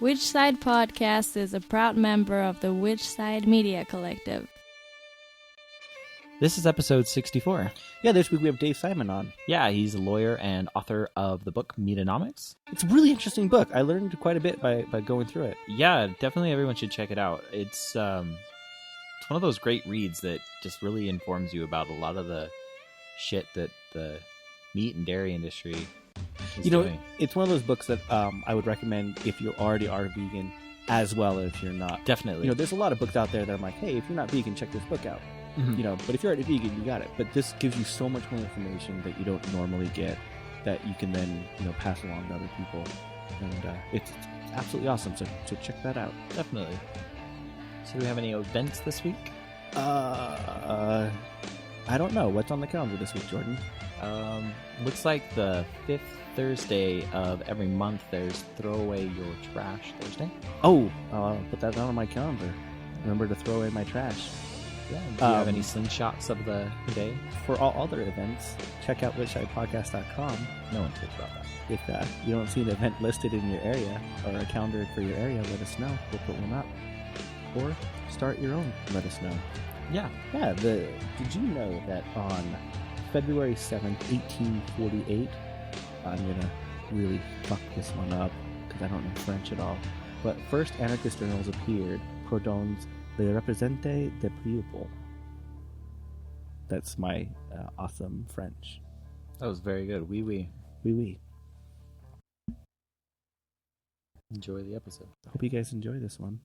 Which Side Podcast is a proud member of the Which Side Media Collective. This is episode 64. Yeah, this week we have Dave Simon on. Yeah, he's a lawyer and author of the book Meatonomics. It's a really interesting book. I learned quite a bit by going through it. Yeah, definitely everyone should check it out. It's one of those great reads that just really informs you about a lot of the shit that the meat and dairy industry is doing. It's one of those books that I would recommend if you already are vegan, as well as if you're not. Definitely. There's a lot of books out there that I'm like, hey, if you're not vegan, check this book out. Mm-hmm. But if you're already vegan, you got it. But this gives you so much more information that you don't normally get that you can then, pass along to other people. And it's absolutely awesome. So check that out. Definitely. So do we have any events this week? I don't know. What's on the calendar this week, Jordan? Looks like the 5th Thursday of every month there's Throw Away Your Trash Thursday. Oh, put that down on my calendar. Remember to throw away my trash. Yeah. Do you have any slingshots of the day? For all other events, check out whichsidepodcast.com. No one cares about that. If you don't see an event listed in your area or a calendar for your area, let us know. We'll put one up. Or start your own. Let us know. Yeah. Yeah. Did you know that on February 7th, 1848, I'm going to really fuck this one up because I don't know French at all, but first anarchist journals appeared, Proudhon's Le Représente des Peuples. That's my awesome French. That was very good. Oui, oui. Oui, oui. Enjoy the episode. Hope you guys enjoy this one.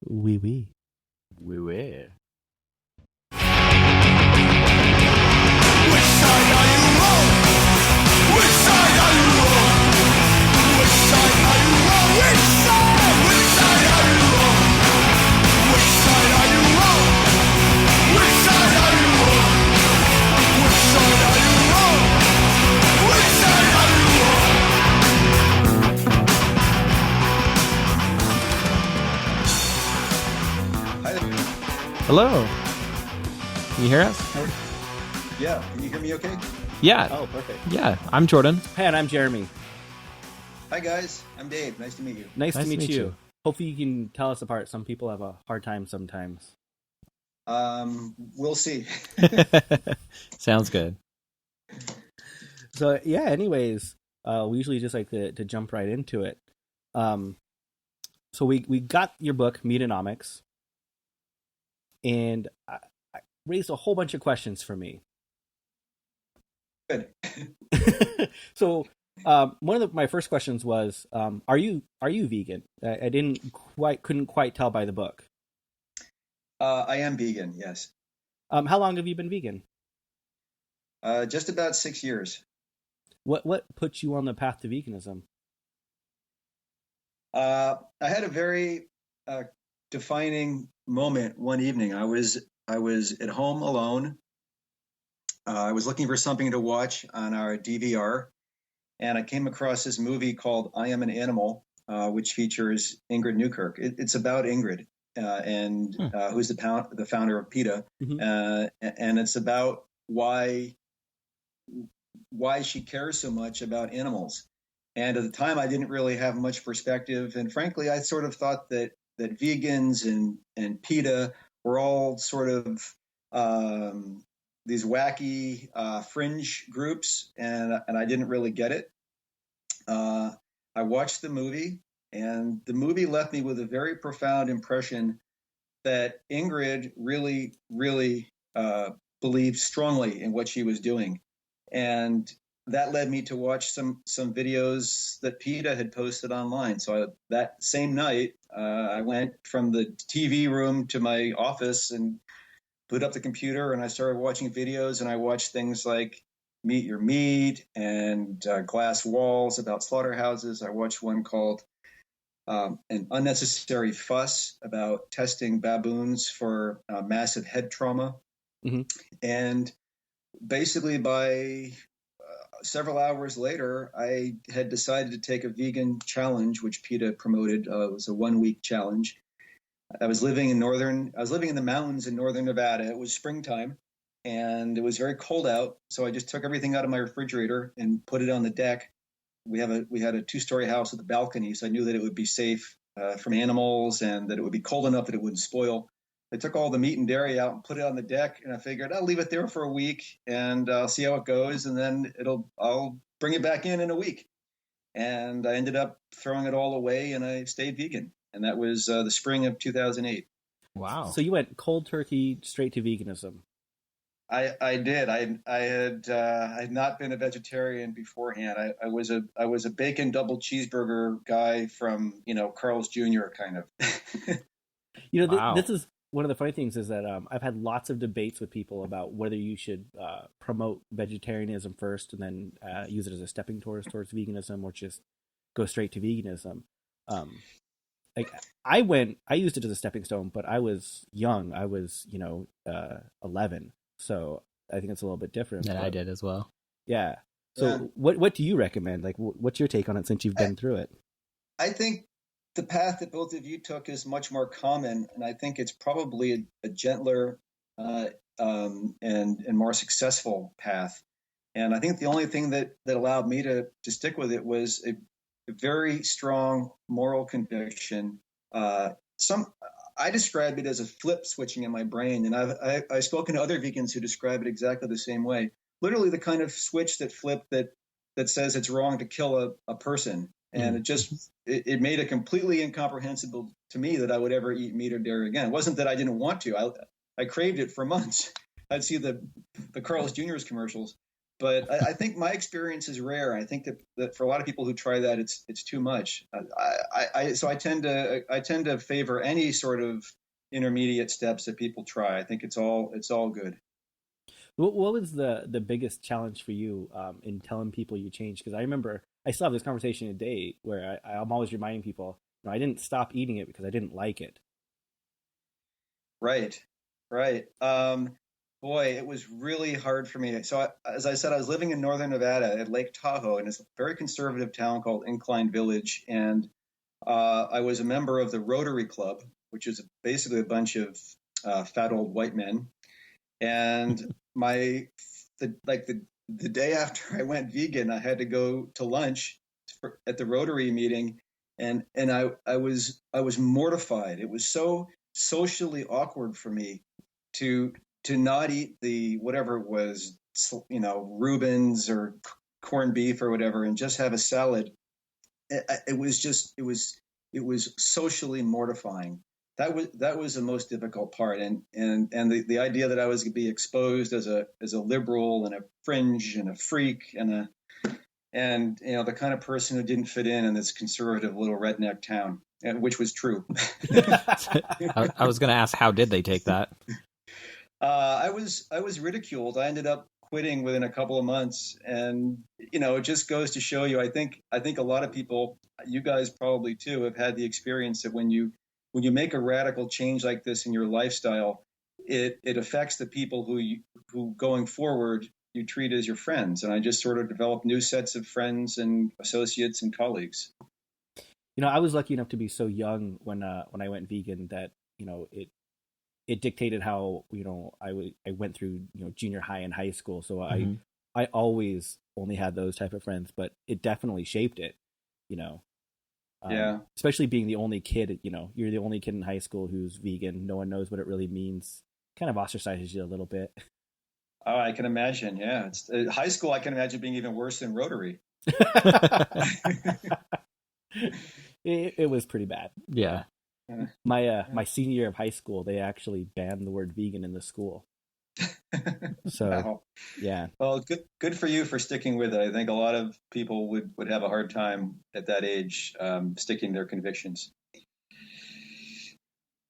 Oui, oui. Oui, oui. Which side are you on? Which side are you on? Which side are you on? Which side? Which side are you on? Which side are you on? Which side are you on? Which side are you on? Which side are you on? Hi there. Hello. Can you hear us? Yeah, can you hear me okay? Yeah. Oh, perfect. Yeah. I'm Jordan. Hey, and I'm Jeremy. Hi guys, I'm Dave. Nice to meet you. Nice to meet you. Hopefully you can tell us apart. Some people have a hard time sometimes. We'll see. Sounds good. So, yeah, anyways, we usually just like to jump right into it. So we got your book, Meatonomics, and I raised a whole bunch of questions for me. Good. So one of my first questions was, are you vegan? I couldn't quite tell by the book. I am vegan, yes. How long have you been vegan? Just about 6 years. What put you on the path to veganism? I had a very defining moment one evening. I was at home alone. I was looking for something to watch on our DVR, and I came across this movie called I Am an Animal, which features Ingrid Newkirk. It's about Ingrid, and who's the founder of PETA, and it's about why she cares so much about animals. And at the time, I didn't really have much perspective, and frankly, I sort of thought that vegans and PETA were all sort of these wacky fringe groups, and I didn't really get it. I watched the movie, and the movie left me with a very profound impression that Ingrid really, really believed strongly in what she was doing. And that led me to watch some videos that PETA had posted online. So that same night, I went from the TV room to my office and put up the computer, and I started watching videos, and I watched things like Meet Your Meat and Glass Walls about slaughterhouses. I watched one called An Unnecessary Fuss about testing baboons for massive head trauma. Mm-hmm. And basically by several hours later, I had decided to take a vegan challenge, which PETA promoted. It was a 1-week challenge. I was living in the mountains in northern Nevada. It was springtime, and it was very cold out. So I just took everything out of my refrigerator and put it on the deck we had a 2-story house with a balcony, so I knew that it would be safe from animals and that it would be cold enough that it wouldn't spoil. I took all the meat and dairy out and put it on the deck, and I figured I'll leave it there for a week and I'll see how it goes, and then I'll bring it back in a week. And I ended up throwing it all away, and I stayed vegan. And that was the spring of 2008. Wow. So you went cold turkey straight to veganism. I did. I had not been a vegetarian beforehand. I was a bacon double cheeseburger guy from Carl's Jr. kind of. Wow. This is one of the funny things is that I've had lots of debates with people about whether you should promote vegetarianism first and then use it as a stepping towards veganism, or just go straight to veganism. I used it as a stepping stone, but I was young. I was 11, so I think it's a little bit different. I did as well. Yeah. So what do you recommend? Like, what's your take on it since you've been through it? I think the path that both of you took is much more common, and I think it's probably a gentler and more successful path. And I think the only thing that allowed me to stick with it was a very strong moral conviction. I describe it as a flip switching in my brain, and I've spoken to other vegans who describe it exactly the same way. Literally, the kind of switch that flipped that says it's wrong to kill a person. And it made it completely incomprehensible to me that I would ever eat meat or dairy again. It wasn't that I didn't want to. I craved it for months. I'd see the Carl's Jr.'s commercials. But I think my experience is rare. I think that for a lot of people who try that, it's too much. So I tend to favor any sort of intermediate steps that people try. I think it's all good. What was the biggest challenge for you in telling people you changed? Because I remember I still have this conversation today where I'm always reminding people, I didn't stop eating it because I didn't like it. Right. Boy, it was really hard for me. So as I said, I was living in northern Nevada at Lake Tahoe, and it's a very conservative town called Incline Village. And I was a member of the Rotary Club, which is basically a bunch of fat old white men. And the day after I went vegan, I had to go to lunch at the Rotary meeting, and I was mortified. It was so socially awkward for me to not eat the whatever it was, Reubens or corned beef or whatever, and just have a salad. It was socially mortifying. That was the most difficult part, and the idea that I was going to be exposed as a liberal and a fringe and a freak and the kind of person who didn't fit in this conservative little redneck town, which was true. I was going to ask, how did they take that? I was ridiculed. I ended up quitting within a couple of months, and it just goes to show you. I think a lot of people, you guys probably too, have had the experience that when you make a radical change like this in your lifestyle, it affects the people who going forward you treat as your friends. And I just sort of developed new sets of friends and associates and colleagues. I was lucky enough to be so young when I went vegan that it dictated how I went through junior high and high school. So I always only had those type of friends, but it definitely shaped it. Especially being the only kid, you're the only kid in high school who's vegan. No one knows what it really means. Kind of ostracizes you a little bit. Oh, I can imagine. Yeah. It's high school. I can imagine being even worse than Rotary. It was pretty bad. Yeah. My senior year of high school, they actually banned the word vegan in the school. So, wow. Yeah. Well, good for you for sticking with it. I think a lot of people would have a hard time at that age sticking their convictions.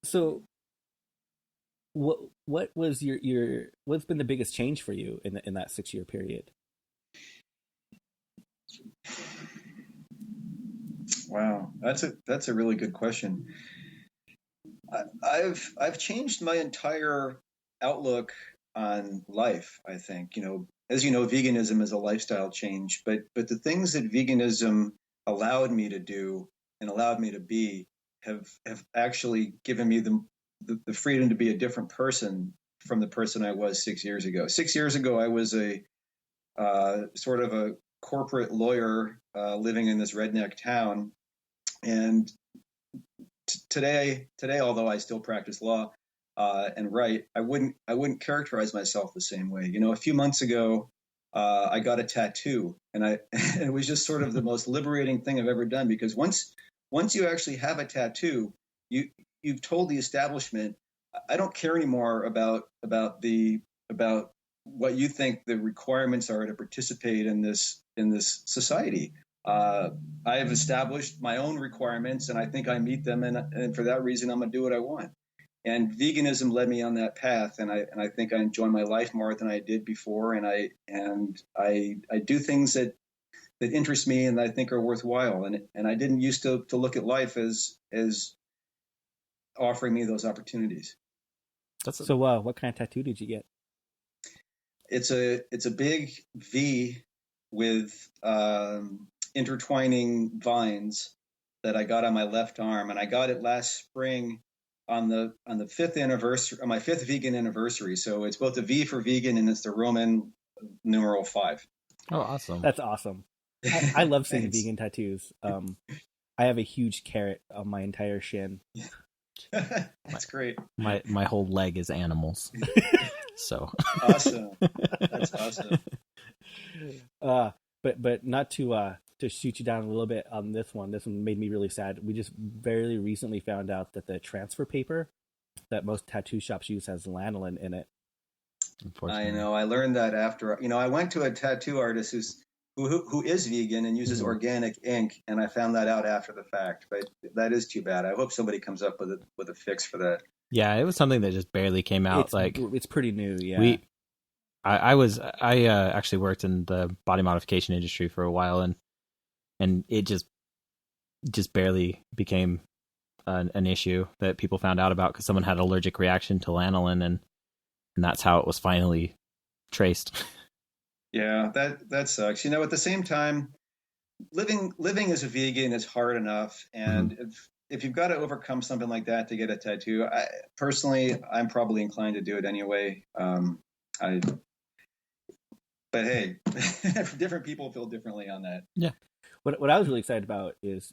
So, what was your what's been the biggest change for you in that 6-year period? Wow, that's a really good question. I've changed my entire outlook on life. I think, as you know, veganism is a lifestyle change, but the things that veganism allowed me to do and allowed me to be have actually given me the freedom to be a different person from the person I was 6 years ago. 6 years ago, I was a sort of a corporate lawyer living in this redneck town. And today, although I still practice law and write, I wouldn't characterize myself the same way. A few months ago, I got a tattoo, and it was just sort of the most liberating thing I've ever done, because once you actually have a tattoo, you've told the establishment, I don't care anymore about what you think the requirements are to participate in this society. I have established my own requirements, and I think I meet them, and for that reason, I'm going to do what I want. And veganism led me on that path, and I think I enjoy my life more than I did before, and I do things that interest me and I think are worthwhile, and I didn't used to look at life as offering me those opportunities. So what kind of tattoo did you get? It's a big V with intertwining vines that I got on my left arm, and I got it last spring on the 5th anniversary, on my 5th vegan anniversary. So it's both a V for vegan and it's the Roman numeral 5. Oh, awesome! That's awesome. I love seeing vegan tattoos. I have a huge carrot on my entire shin. That's great. My whole leg is animals. So awesome. That's awesome. But not to shoot you down a little bit on this one. This one made me really sad. We just very recently found out that the transfer paper that most tattoo shops use has lanolin in it. I know. I learned that after. I went to a tattoo artist who is vegan and uses organic ink, and I found that out after the fact. But that is too bad. I hope somebody comes up with a fix for that. Yeah, it was something that just barely came out. It's pretty new. Yeah. I actually worked in the body modification industry for a while, and it just barely became an issue that people found out about because someone had an allergic reaction to lanolin, and that's how it was finally traced. Yeah, that sucks. At the same time, living as a vegan is hard enough, and if you've got to overcome something like that to get a tattoo, I'm probably inclined to do it anyway. But hey, different people feel differently on that. Yeah. What I was really excited about is,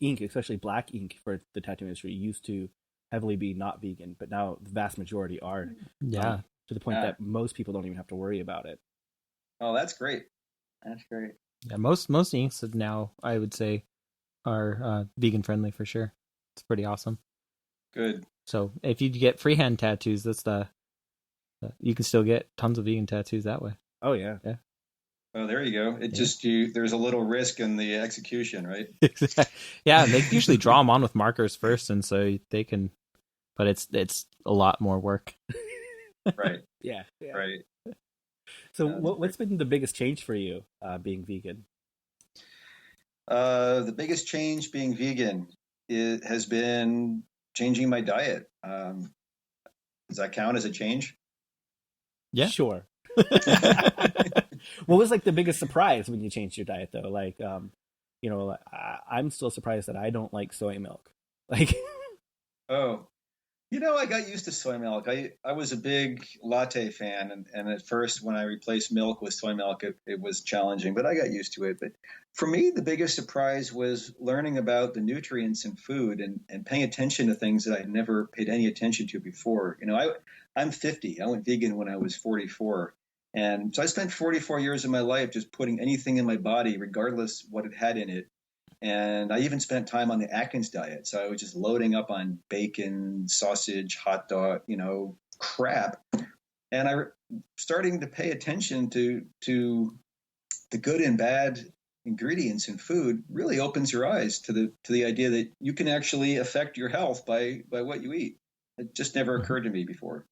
ink, especially black ink for the tattoo industry, used to heavily be not vegan, but now the vast majority are. Yeah. To the point that most people don't even have to worry about it. Oh, that's great. That's great. Yeah, most inks now, I would say, are vegan friendly for sure. It's pretty awesome. Good. So if you get freehand tattoos, that's you can still get tons of vegan tattoos that way. Oh yeah. Yeah. Oh, there you go. There's a little risk in the execution, right? Yeah, they usually draw them on with markers first, and so they can, but it's a lot more work. Right. Yeah. Right. So what's been the biggest change for you being vegan? The biggest change being vegan has been changing my diet. Does that count as a change? Yeah. Sure. What was the biggest surprise when you changed your diet though? I'm still surprised that I don't like soy milk. Oh, I got used to soy milk. I was a big latte fan, and at first when I replaced milk with soy milk, it was challenging, but I got used to it. But for me, the biggest surprise was learning about the nutrients in food and paying attention to things that I'd never paid any attention to before. I'm 50. I went vegan when I was 44. And so I spent 44 years of my life just putting anything in my body, regardless what it had in it. And I even spent time on the Atkins diet. So I was just loading up on bacon, sausage, hot dog, crap. And I starting to pay attention to the good and bad ingredients in food really opens your eyes to the idea that you can actually affect your health by what you eat. It just never occurred to me before.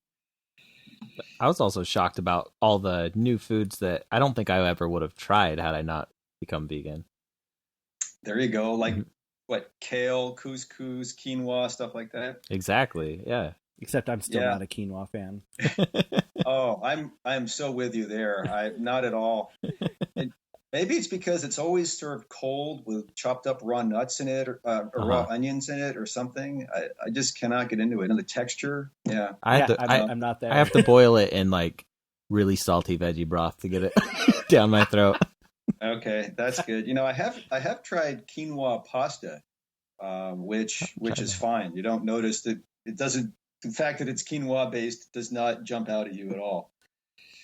I was also shocked about all the new foods that I don't think I ever would have tried had I not become vegan. There you go. What, kale, couscous, quinoa, stuff like that? Exactly. Yeah. Except I'm still not a quinoa fan. Oh, I'm so with you there. I'm not at all. Maybe it's because it's always served cold with chopped up raw nuts in it or raw onions in it or something. I just cannot get into it. And the texture, yeah. I'm not there. I have to boil it in really salty veggie broth to get it down my throat. Okay, that's good. I have tried quinoa pasta, which Tried is that. fine. You don't notice that it doesn't. The fact that it's quinoa based does not jump out at you at all.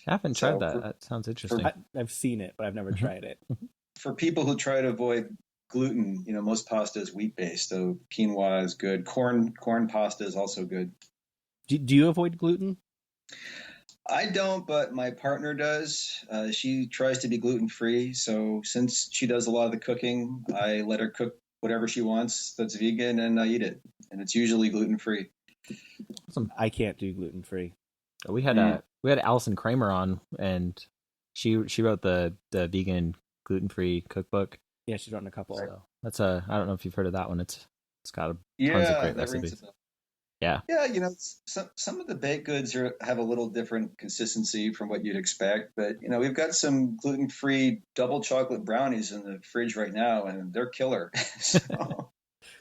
I haven't tried So that. That sounds interesting. I've seen it, but I've never tried it. for people who try to avoid gluten, most pasta is wheat based, so quinoa is good. Corn pasta is also good. Do you avoid gluten? I don't, but my partner does. She tries to be gluten free, so since she does a lot of the cooking, I let her cook whatever she wants that's vegan, and I eat it, and it's usually gluten free. Awesome. I can't do gluten free. We had Allison Kramer on, and she wrote the vegan gluten free cookbook. Yeah, she's written a couple. So that's I don't know if you've heard of that one. It's got tons of Yeah, great that rings recipes. a bell. Yeah. Yeah, some of the baked goods have a little different consistency from what you'd expect, but we've got some gluten free double chocolate brownies in the fridge right now, and they're killer.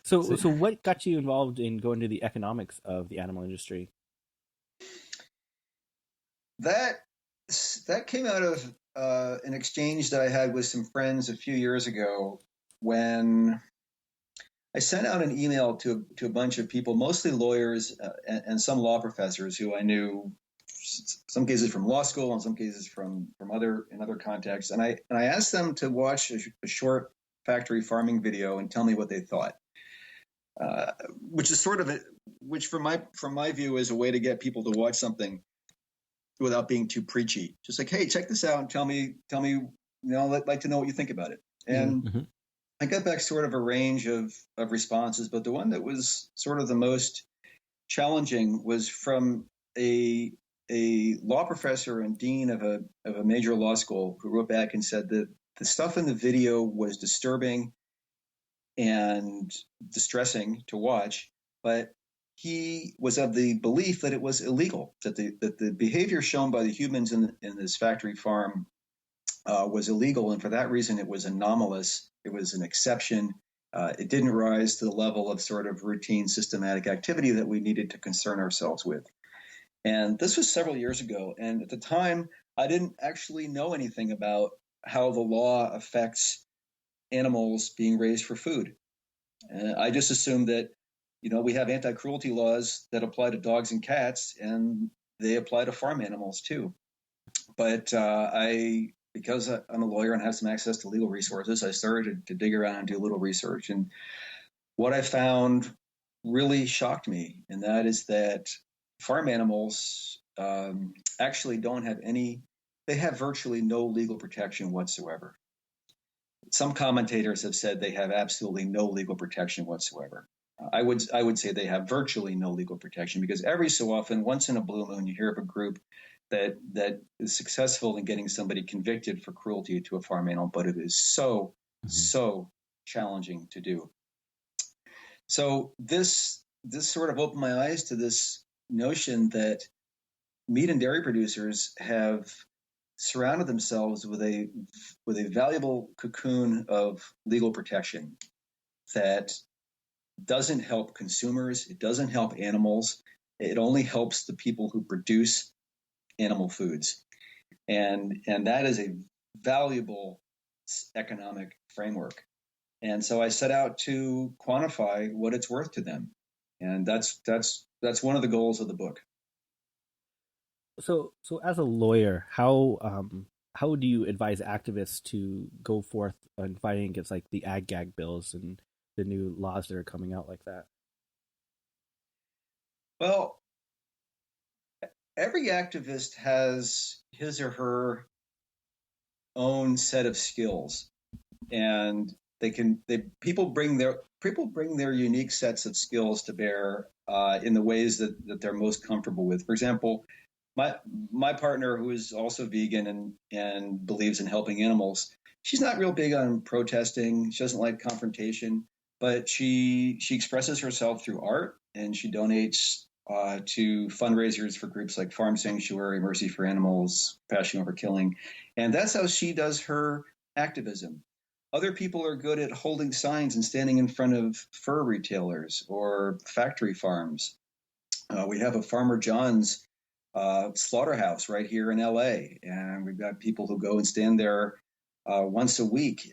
So what got you involved in going to the economics of the animal industry? That that came out of an exchange that I had with some friends a few years ago when I sent out an email to a bunch of people, mostly lawyers and some law professors who I knew, some cases from law school and some cases from other contexts, and I asked them to watch a short factory farming video and tell me what they thought, which is which from my view is a way to get people to watch something without being too preachy. Just like, hey, check this out and tell me, I'd like to know what you think about it. And Mm-hmm. I got back sort of a range of responses, but the one that was sort of the most challenging was from a law professor and dean of a major law school who wrote back and said that the stuff in the video was disturbing and distressing to watch, but he was of the belief that it was illegal, that the behavior shown by the humans in this factory farm was illegal, and for that reason it was anomalous. It was an exception. It didn't rise to the level of sort of routine systematic activity that we needed to concern ourselves with. And this was several years ago, and at the time I didn't actually know anything about how the law affects animals being raised for food. I just assumed that we have anti-cruelty laws that apply to dogs and cats, and they apply to farm animals too. But because I'm a lawyer and have some access to legal resources, I started to dig around and do a little research. And what I found really shocked me, and that is that farm animals actually don't have they have virtually no legal protection whatsoever. Some commentators have said they have absolutely no legal protection whatsoever. I would say they have virtually no legal protection, because every so often, once in a blue moon, you hear of a group that is successful in getting somebody convicted for cruelty to a farm animal, but it is so challenging to do. So this sort of opened my eyes to this notion that meat and dairy producers have surrounded themselves with a valuable cocoon of legal protection that doesn't help consumers. It doesn't help animals. It only helps the people who produce animal foods. And that is a valuable economic framework. And so I set out to quantify what it's worth to them. And that's one of the goals of the book. So as a lawyer, how do you advise activists to go forth on fighting against like the ag-gag bills and the new laws that are coming out like that? Well, every activist has his or her own set of skills, and people bring their unique sets of skills to bear in the ways that they're most comfortable with. For example, my partner, who is also vegan and believes in helping animals, she's not real big on protesting. She doesn't like confrontation, but she expresses herself through art, and she donates to fundraisers for groups like Farm Sanctuary, Mercy for Animals, Passion Over Killing, and that's how she does her activism. Other people are good at holding signs and standing in front of fur retailers or factory farms. We have a Farmer John's slaughterhouse right here in LA, and we've got people who go and stand there once a week,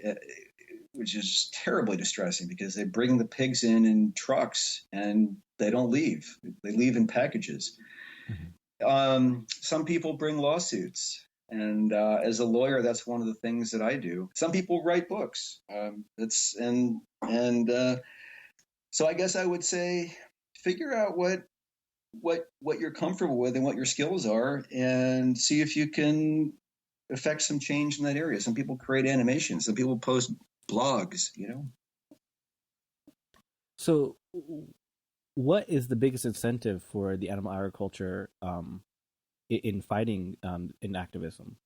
which is terribly distressing because they bring the pigs in trucks and they don't leave. They leave in packages. Some people bring lawsuits. And as a lawyer, that's one of the things that I do. Some people write books. So I guess I would say figure out what you're comfortable with and what your skills are, and see if you can affect some change in that area. Some people create animations. Some people post blogs. So, what is the biggest incentive for the animal agriculture in fighting in activism?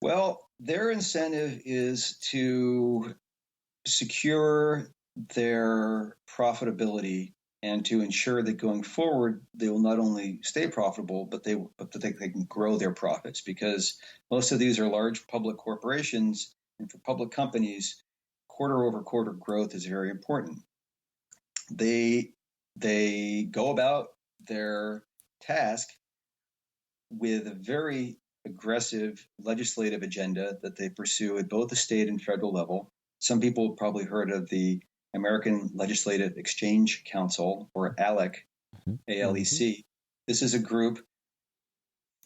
Well, their incentive is to secure their profitability and to ensure that going forward they will not only stay profitable, but that they can grow their profits, because most of these are large public corporations, and for public companies, quarter over quarter growth is very important. They go about their task with a very aggressive legislative agenda that they pursue at both the state and federal level. Some people have probably heard of the American Legislative Exchange Council, or ALEC, ALEC. This is a group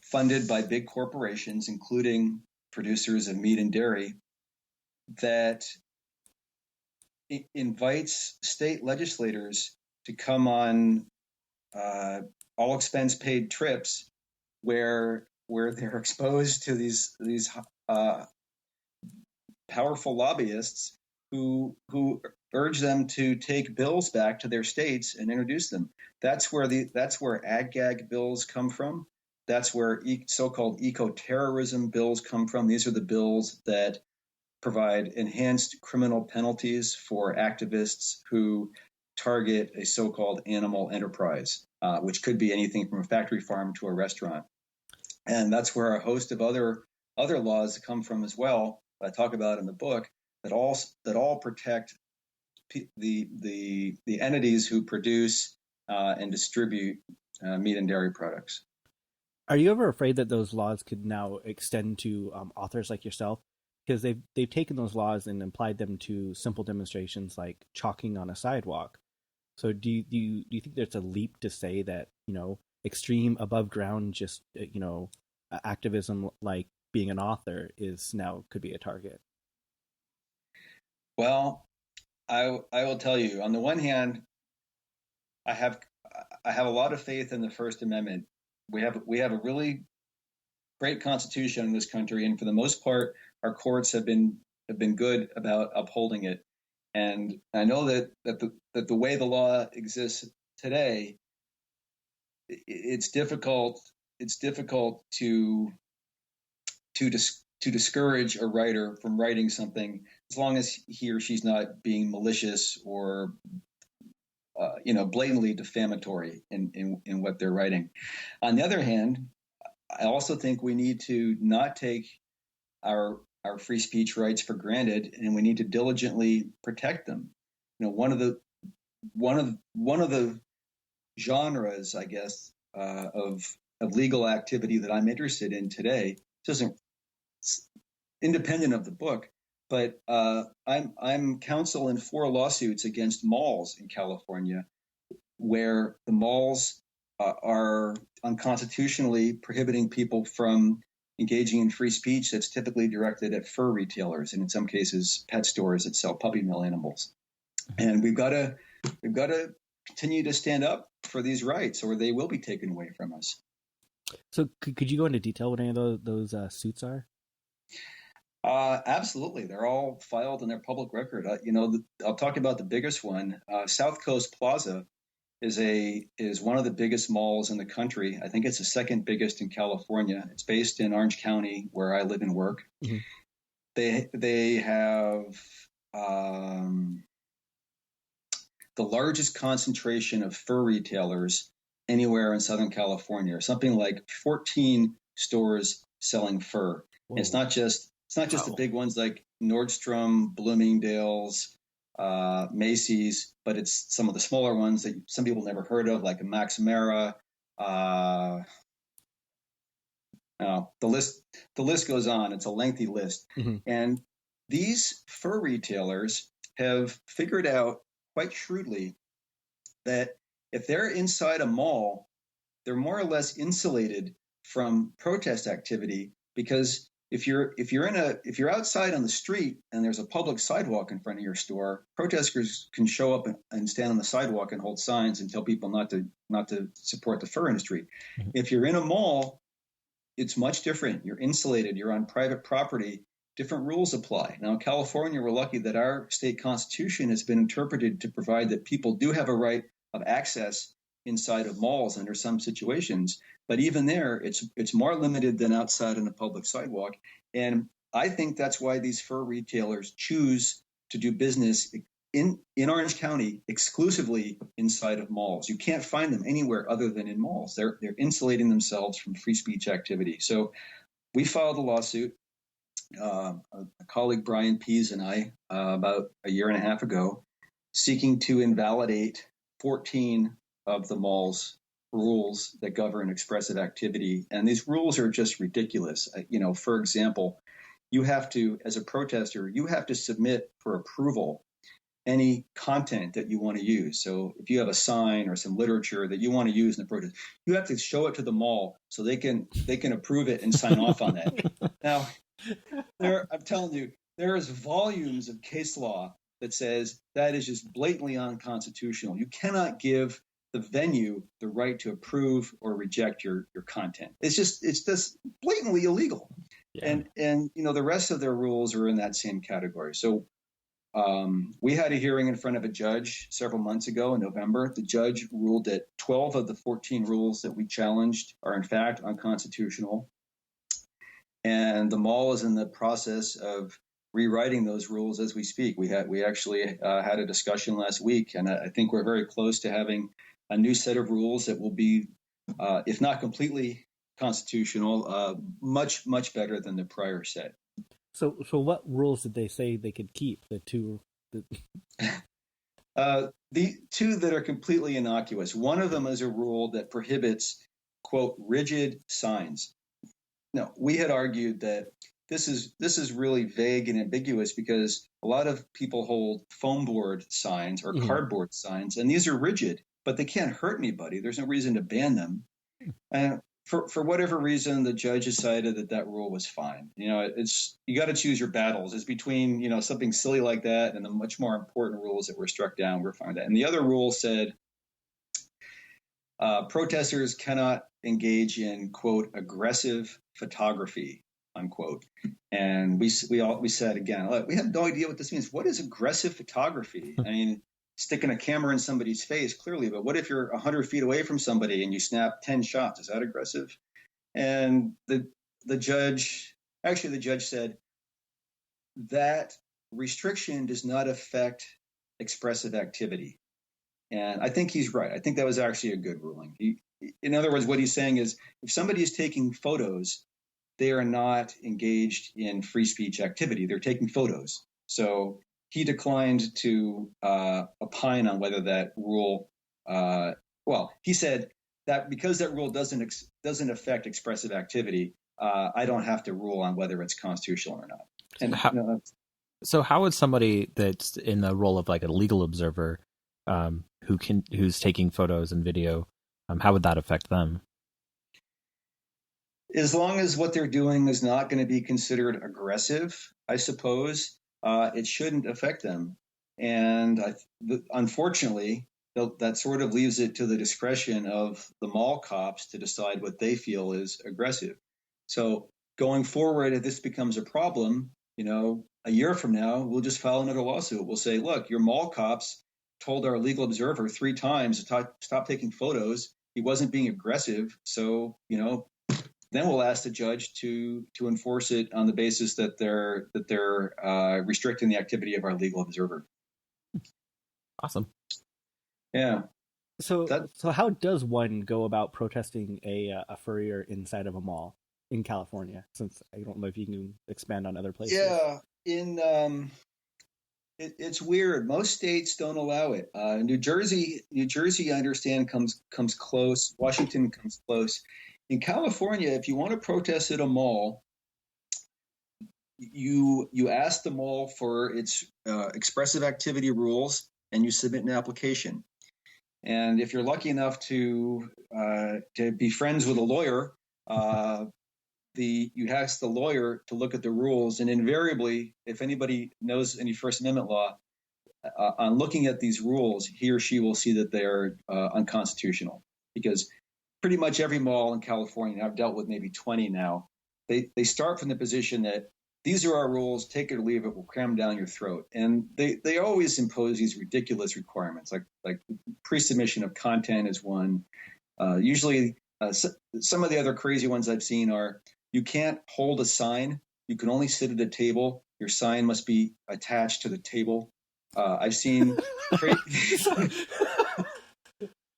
funded by big corporations, including producers of meat and dairy, that invites state legislators to come on all expense paid trips where they're exposed to these powerful lobbyists who urge them to take bills back to their states and introduce them. That's where ag-gag bills come from. That's where so-called eco-terrorism bills come from. These are the bills that provide enhanced criminal penalties for activists who target a so-called animal enterprise, which could be anything from a factory farm to a restaurant. And that's where a host of other laws come from as well, that I talk about in the book, that all protect the entities who produce and distribute meat and dairy products. Are you ever afraid that those laws could now extend to authors like yourself? Because they've taken those laws and applied them to simple demonstrations like chalking on a sidewalk. So do you think there's a leap to say that, extreme above ground, just activism like being an author could be a target? Well, I will tell you, on the one hand, I have a lot of faith in the First Amendment. We have a really great constitution in this country, and for the most part, our courts have been good about upholding it. And I know that the way the law exists today, it's difficult to discourage a writer from writing something, as long as he or she's not being malicious or blatantly defamatory in what they're writing. On the other hand, I also think we need to not take our free speech rights for granted, and we need to diligently protect them. One of the genres, I guess, of legal activity that I'm interested in today, it's independent of the book, but I'm counsel in 4 lawsuits against malls in California, where the malls are unconstitutionally prohibiting people from engaging in free speech that's typically directed at fur retailers, and in some cases pet stores that sell puppy mill animals. And we've got to continue to stand up for these rights, or they will be taken away from us. So could you go into detail what any of those suits are? Absolutely. They're all filed in their public record. I'll talk about the biggest one. South Coast Plaza is one of the biggest malls in the country. I think it's the second biggest in California. It's based in Orange County, where I live and work. Mm-hmm. They have the largest concentration of fur retailers anywhere in Southern California. Something like 14 stores selling fur. And it's not just the big ones like Nordstrom, Bloomingdale's, Macy's, but it's some of the smaller ones that some people never heard of, like Max Mara, The list goes on. It's a lengthy list. Mm-hmm. And these fur retailers have figured out quite shrewdly that if they're inside a mall, they're more or less insulated from protest activity, because if you're outside on the street and there's a public sidewalk in front of your store, protesters can show up and stand on the sidewalk and hold signs and tell people not to support the fur industry. Mm-hmm. If you're in a mall, it's much different. You're insulated. You're on private property. Different rules apply. Now, in California, we're lucky that our state constitution has been interpreted to provide that people do have a right of access inside of malls under some situations. But even there, it's more limited than outside on a public sidewalk. And I think that's why these fur retailers choose to do business in Orange County exclusively inside of malls. You can't find them anywhere other than in malls. They're insulating themselves from free speech activity. So we filed a lawsuit. A colleague, Brian Pease, and I, about a year and a half ago, seeking to invalidate 14 of the mall's rules that govern expressive activity. And these rules are just ridiculous. For example, you have to, as a protester, you have to submit for approval any content that you want to use. So if you have a sign or some literature that you want to use in the protest, you have to show it to the mall so they can approve it and sign off on that. Now, I'm telling you, there is volumes of case law that says that is just blatantly unconstitutional. You cannot give the venue the right to approve or reject your content. It's just blatantly illegal. Yeah. And the rest of their rules are in that same category. So we had a hearing in front of a judge several months ago in November. The judge ruled that 12 of the 14 rules that we challenged are in fact unconstitutional. And the mall is in the process of rewriting those rules as we speak. We actually had a discussion last week, and I think we're very close to having a new set of rules that will be, if not completely constitutional, much, much better than the prior set. So what rules did they say they could keep? The two? The two that are completely innocuous. One of them is a rule that prohibits, quote, rigid signs. No, we had argued that this is really vague and ambiguous because a lot of people hold foam board signs or cardboard signs, and these are rigid, but they can't hurt anybody. There's no reason to ban them. And for whatever reason, the judge decided that rule was fine. You got to choose your battles. It's between something silly like that and the much more important rules that were struck down. We're fine with that. And the other rule said protesters cannot engage in, quote, aggressive photography, unquote. And we said again, look, we have no idea what this means. What is aggressive photography? I mean, sticking a camera in somebody's face, clearly, but what if you're 100 feet away from somebody and you snap 10 shots? Is that aggressive? And the judge said that restriction does not affect expressive activity. And I think he's right. I think that was actually a good ruling. In other words, what he's saying is if somebody is taking photos, they are not engaged in free speech activity. They're taking photos. So he declined to opine on whether that rule, he said that because that rule doesn't affect expressive activity, I don't have to rule on whether it's constitutional or not. And so how would somebody that's in the role of like a legal observer who's taking photos and video, how would that affect them? As long as what they're doing is not going to be considered aggressive, I suppose, it shouldn't affect them. And unfortunately, that sort of leaves it to the discretion of the mall cops to decide what they feel is aggressive. So going forward, if this becomes a problem, a year from now, we'll just file another lawsuit. We'll say, look, your mall cops told our legal observer 3 times to stop taking photos. He wasn't being aggressive. So, then we'll ask the judge to enforce it on the basis that they're restricting the activity of our legal observer. Awesome. Yeah. So how does one go about protesting a furrier inside of a mall in California? Since I don't know if you can expand on other places. Yeah. It's weird. Most states don't allow it. New Jersey, I understand, comes close. Washington comes close. in California, if you want to protest at a mall, you ask the mall for its expressive activity rules, and you submit an application. And if you're lucky enough to be friends with a lawyer, you ask the lawyer to look at the rules, and invariably, if anybody knows any First Amendment law, on looking at these rules, he or she will see that they are unconstitutional, because pretty much every mall in California, and I've dealt with maybe 20 now, they start from the position that these are our rules, take it or leave it, we'll cram down your throat. And they always impose these ridiculous requirements, like pre-submission of content is one. Usually, some of the other crazy ones I've seen are, you can't hold a sign, you can only sit at a table, your sign must be attached to the table. I've seen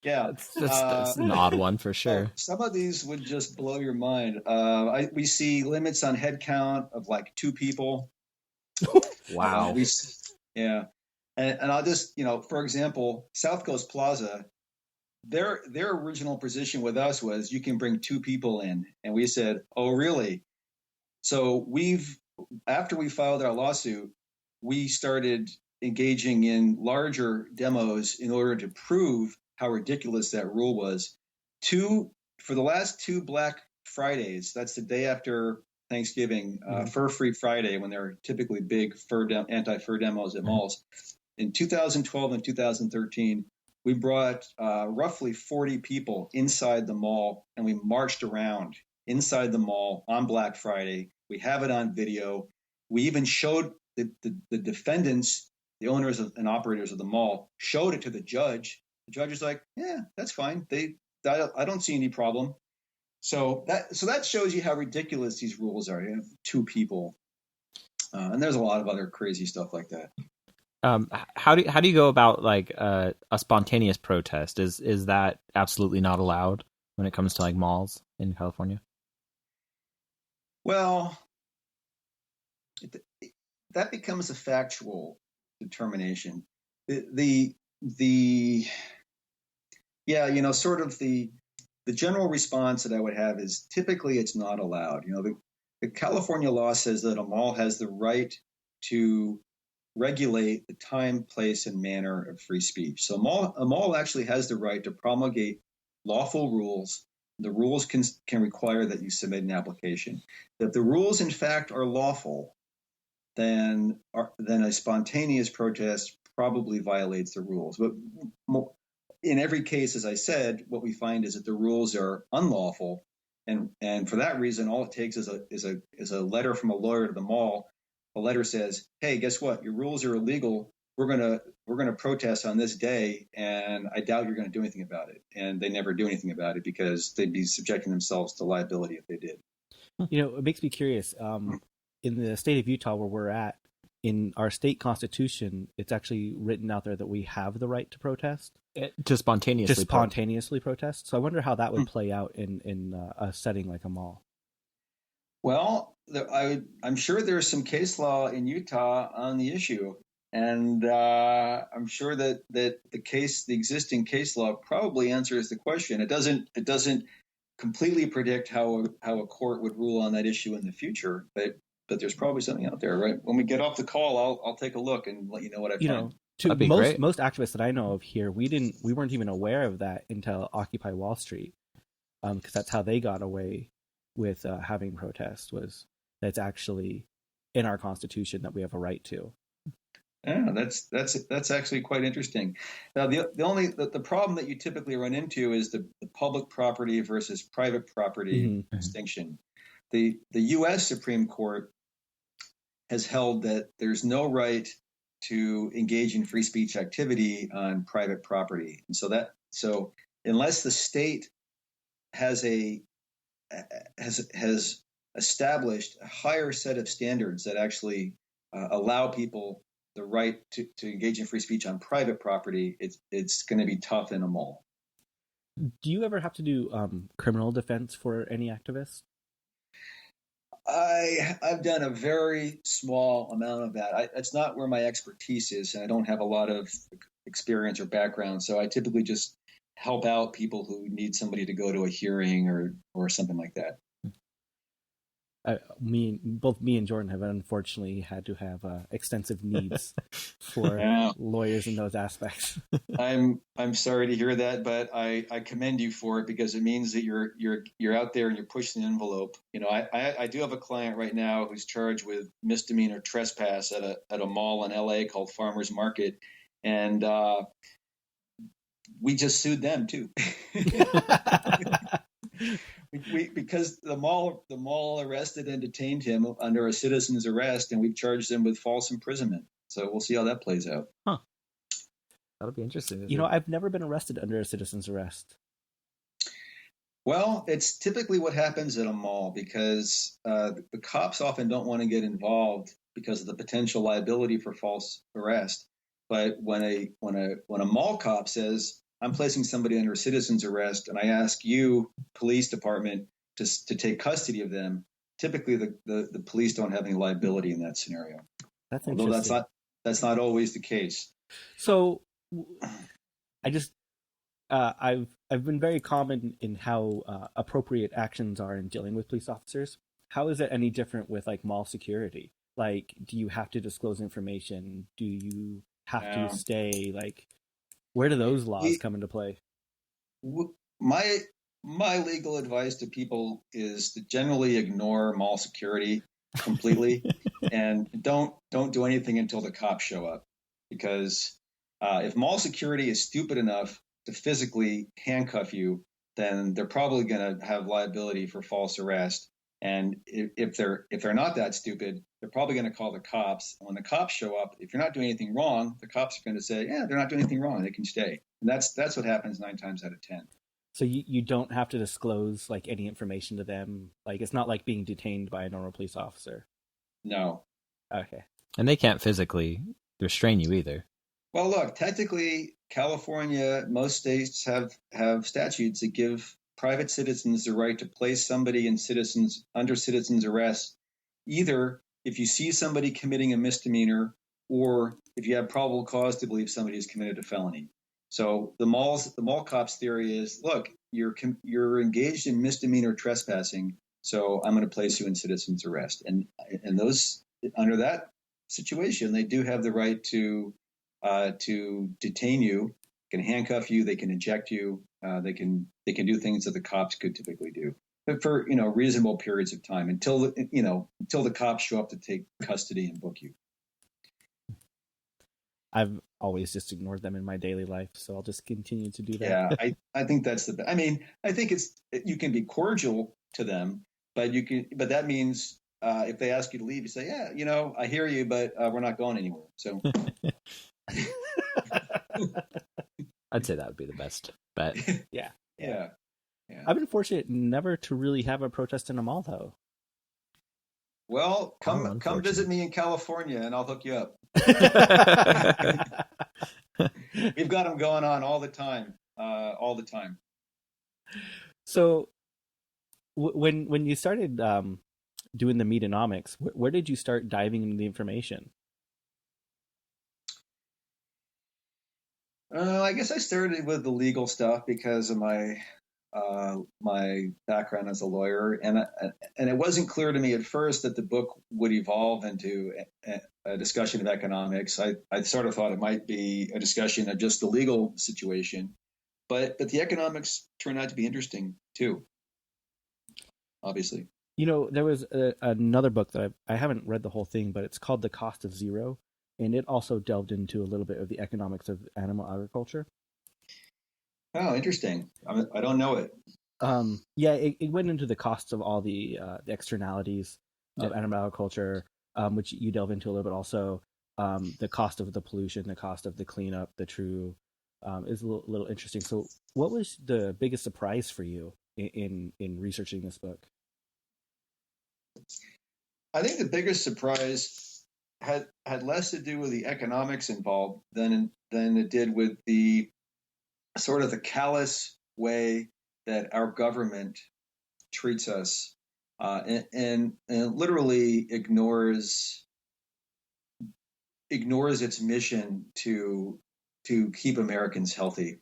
yeah, that's an odd one for sure. Some of these would just blow your mind. We see limits on head count of like 2 people. Wow. Yeah, and I'll just, for example, South Coast Plaza, their original position with us was you can bring 2 people in, and we said, oh really? So after we filed our lawsuit, we started engaging in larger demos in order to prove how ridiculous that rule was. For the last 2 Black Fridays, that's the day after Thanksgiving, Fur-Free Friday, when there are typically big anti-fur demos at malls. In 2012 and 2013, we brought roughly 40 people inside the mall, and we marched around inside the mall on Black Friday. We have it on video. We even showed the defendants, the owners and operators of the mall, showed it to the judge. The judge is like, yeah, that's fine. I don't see any problem. So that shows you how ridiculous these rules are. 2 people, and there's a lot of other crazy stuff like that. How do you go about like a spontaneous protest? Is that absolutely not allowed when it comes to like malls in California? Well, that becomes a factual determination. Sort of the general response that I would have is typically it's not allowed. The California law says that a mall has the right to regulate the time, place, and manner of free speech. So a mall actually has the right to promulgate lawful rules. The rules can require that you submit an application. If the rules, in fact, are lawful, then a spontaneous protest probably violates the rules. But in every case, as I said, what we find is that the rules are unlawful, and for that reason, all it takes is a letter from a lawyer to the mall. The letter says, "Hey, guess what? Your rules are illegal. We're gonna protest on this day, and I doubt you're going to do anything about it." And they never do anything about it because they'd be subjecting themselves to liability if they did. It makes me curious. In the state of Utah, where we're at, in our state constitution, it's actually written out there that we have the right to protest. To spontaneously protest. So I wonder how that would play out in a setting like a mall. Well, I'm sure there's some case law in Utah on the issue, and I'm sure that the existing case law probably answers the question. It doesn't completely predict how a court would rule on that issue in the future, but there's probably something out there, right? When we get off the call, I'll take a look and let you know what I find. Most activists that I know of here, we weren't even aware of that until Occupy Wall Street, because that's how they got away with having protests. Was that's actually in our constitution that we have a right to. Yeah, that's actually quite interesting. Now, the problem that you typically run into is the public property versus private property distinction. The U.S. Supreme Court has held that there's no right to engage in free speech activity on private property, and so unless the state has established a higher set of standards that actually allow people the right to engage in free speech on private property, it's going to be tough in a mall. Do you ever have to do criminal defense for any activists? I've done a very small amount of that. It's not where my expertise is, and I don't have a lot of experience or background. So I typically just help out people who need somebody to go to a hearing or something like that. Both me and Jordan have unfortunately had to have extensive needs for lawyers in those aspects. I'm sorry to hear that, but I commend you for it, because it means that you're out there and you're pushing the envelope. I do have a client right now who's charged with misdemeanor trespass at a mall in LA called Farmers Market, and we just sued them too. Because the mall arrested and detained him under a citizen's arrest, and we've charged him with false imprisonment. So we'll see how that plays out. Huh. That'll be interesting. I've never been arrested under a citizen's arrest. Well, it's typically what happens at a mall, because the cops often don't want to get involved because of the potential liability for false arrest. But when a mall cop says, I'm placing somebody under a citizen's arrest, and I ask you, police department, to take custody of them, typically the police don't have any liability in that scenario. That's interesting. Although that's not always the case. So I've been very common in how appropriate actions are in dealing with police officers. How is it any different with like mall security? Like, do you have to disclose information? Do you have to stay? Like, where do those laws come into play? My legal advice to people is to generally ignore mall security completely and don't do anything until the cops show up. Because if mall security is stupid enough to physically handcuff you, then they're probably going to have liability for false arrest. And if they're not that stupid, they're probably going to call the cops. And when the cops show up, if you're not doing anything wrong, the cops are going to say, yeah, they're not doing anything wrong, they can stay. And that's what happens 9 times out of 10. So you don't have to disclose like any information to them. Like, it's not like being detained by a normal police officer. No. Okay. And they can't physically restrain you either. Well, look, technically, California, most states have statutes that give private citizens the right to place somebody under citizens arrest, either if you see somebody committing a misdemeanor or if you have probable cause to believe somebody has committed a felony. So the mall cops theory is, look, you're engaged in misdemeanor trespassing, so I'm going to place you in citizens arrest. And those, under that situation, they do have the right to detain you, can handcuff you, they can eject you, they can do things that the cops could typically do, but for reasonable periods of time until the cops show up to take custody and book you. I've always just ignored them in my daily life, so I'll just continue to do that. Yeah, I think that's the best. I mean, I think you can be cordial to them, but that means if they ask you to leave, you say, yeah, I hear you, but we're not going anywhere. So. I'd say that would be the best bet. Yeah. I've been fortunate never to really have a protest in a mall, though. Well, come visit me in California, and I'll hook you up. We've got them going on all the time. So, when you started doing the Meatonomics, where did you start diving into the information? I guess I started with the legal stuff because of my background as a lawyer, and it wasn't clear to me at first that the book would evolve into a discussion of economics. I sort of thought it might be a discussion of just the legal situation, but the economics turned out to be interesting too. Obviously, there was another book that I haven't read the whole thing, but it's called The Cost of Zero. And it also delved into a little bit of the economics of animal agriculture. Oh, interesting. I don't know it. It went into the costs of all the externalities of animal agriculture, which you delve into a little bit also. The cost of the pollution, the cost of the cleanup, the true is a little interesting. So what was the biggest surprise for you in researching this book? I think the biggest surprise had less to do with the economics involved than it did with the sort of the callous way that our government treats us, and literally ignores its mission to keep Americans healthy.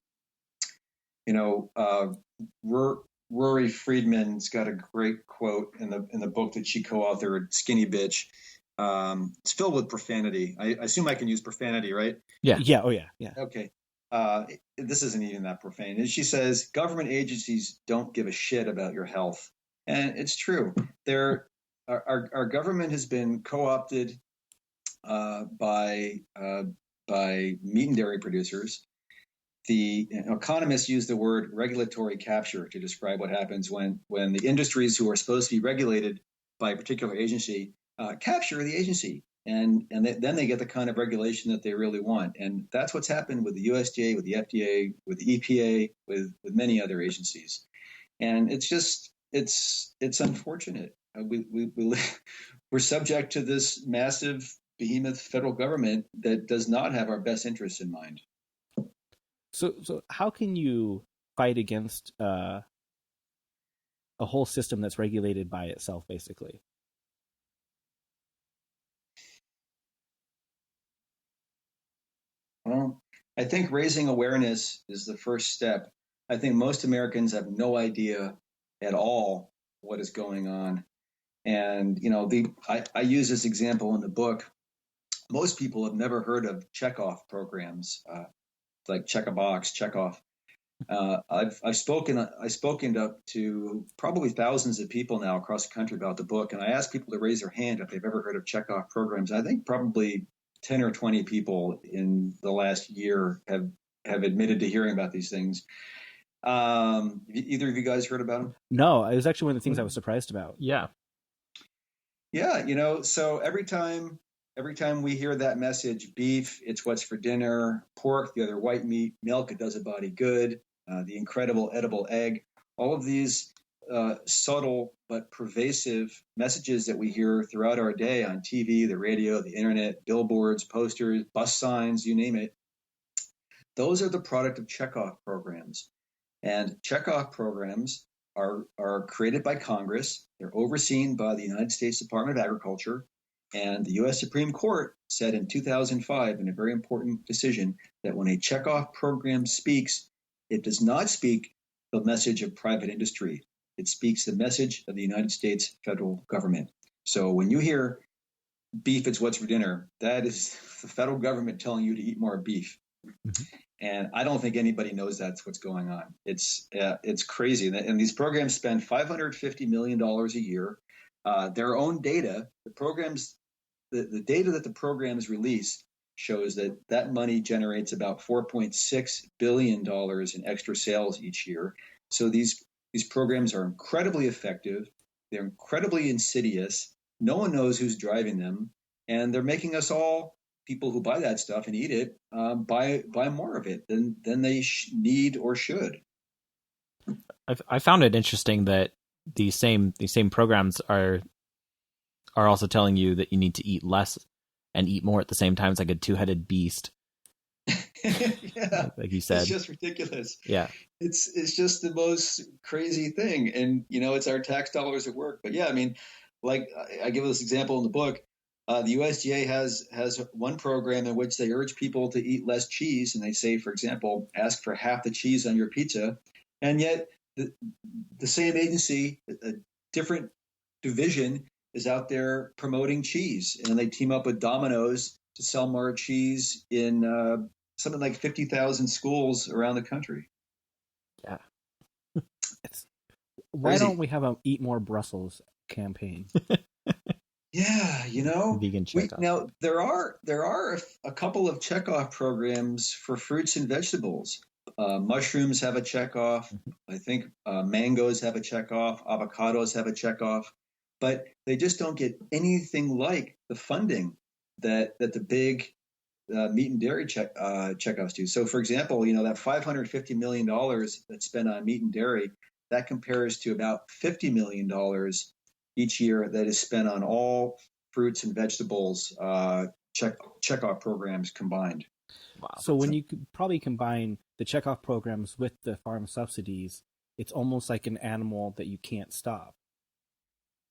Rory Friedman's got a great quote in the book that she co-authored, Skinny Bitch. It's filled with profanity. I assume I can use profanity, right? Yeah. Yeah. Oh, yeah. Yeah. Okay. This isn't even that profane. And she says, government agencies don't give a shit about your health. And it's true. Our government has been co-opted by meat and dairy producers. The economists use the word regulatory capture to describe what happens when the industries who are supposed to be regulated by a particular agency capture the agency, and then they get the kind of regulation that they really want. And that's what's happened with the USDA, with the FDA, with the EPA, with many other agencies. And it's unfortunate. We're subject to this massive behemoth federal government that does not have our best interests in mind. So how can you fight against a whole system that's regulated by itself, basically? Well, I think raising awareness is the first step. I think most Americans have no idea at all what is going on. And, I use this example in the book. Most people have never heard of checkoff programs, like check a box, check off. I've spoken up to probably thousands of people now across the country about the book, and I asked people to raise their hand if they've ever heard of checkoff programs. I think probably 10 or 20 people in the last year have admitted to hearing about these things. Either of you guys heard about them? No, it was actually one of the things I was surprised about. Yeah. Yeah, so every time we hear that message, beef, it's what's for dinner, pork, the other white meat, milk, it does a body good, the incredible edible egg, all of these subtle but pervasive messages that we hear throughout our day on TV, the radio, the internet, billboards, posters, bus signs, you name it. Those are the product of checkoff programs. And checkoff programs are created by Congress. They're overseen by the United States Department of Agriculture. And the U.S. Supreme Court said in 2005, in a very important decision, that when a checkoff program speaks, it does not speak the message of private industry. It speaks the message of the United States federal government. So when you hear beef, it's what's for dinner, that is the federal government telling you to eat more beef. Mm-hmm. And I don't think anybody knows that's what's going on. It's crazy. And these programs spend $550 million a year. Their own data, the data that the programs release shows that money generates about $4.6 billion in extra sales each year. So these programs are incredibly effective. They're incredibly insidious. No one knows who's driving them. And they're making us all, people who buy that stuff and eat it, buy more of it than they need or should. I found it interesting that these same programs are also telling you that you need to eat less and eat more at the same time. It's like a two-headed beast. Yeah, like you said, it's just ridiculous. Yeah, it's just the most crazy thing, and it's our tax dollars at work. But yeah, I mean, like I give this example in the book. The USDA has one program in which they urge people to eat less cheese, and they say, for example, ask for half the cheese on your pizza, and yet the same agency, a different division, is out there promoting cheese, and they team up with Domino's to sell more cheese in something like 50,000 schools around the country. Yeah. Why don't we have a Eat More Brussels campaign? Yeah, vegan checkoff. Now there are a couple of checkoff programs for fruits and vegetables. Mushrooms have a checkoff. I think mangoes have a checkoff. Avocados have a checkoff, but they just don't get anything like the funding that the big meat and dairy checkoffs do. So, for example, that $550 million that's spent on meat and dairy, that compares to about $50 million each year that is spent on all fruits and vegetables checkoff programs combined. Wow. So when you could probably combine the checkoff programs with the farm subsidies, it's almost like an animal that you can't stop.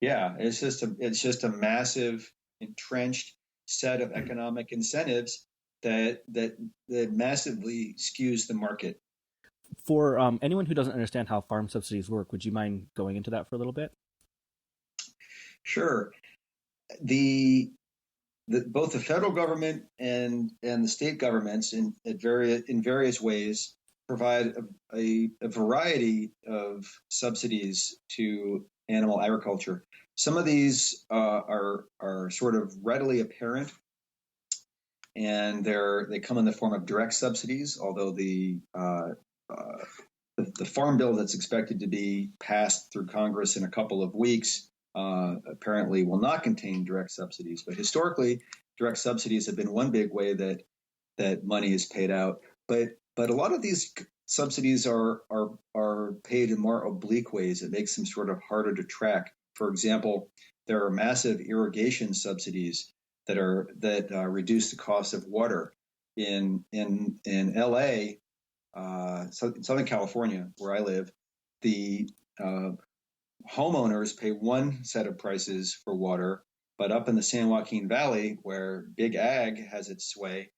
Yeah, it's just a massive entrenched set of economic incentives that massively skews the market. For anyone who doesn't understand how farm subsidies work, would you mind going into that for a little bit? Sure. Both the federal government and the state governments in various ways provide a variety of subsidies to animal agriculture. Some of these are sort of readily apparent, and they come in the form of direct subsidies. Although the farm bill that's expected to be passed through Congress in a couple of weeks apparently will not contain direct subsidies. But historically, direct subsidies have been one big way that money is paid out. But a lot of these subsidies are paid in more oblique ways. It makes them sort of harder to track. For example, there are massive irrigation subsidies that reduce the cost of water. In LA, Southern California, where I live, the homeowners pay one set of prices for water, but up in the San Joaquin Valley, where big ag has its sway,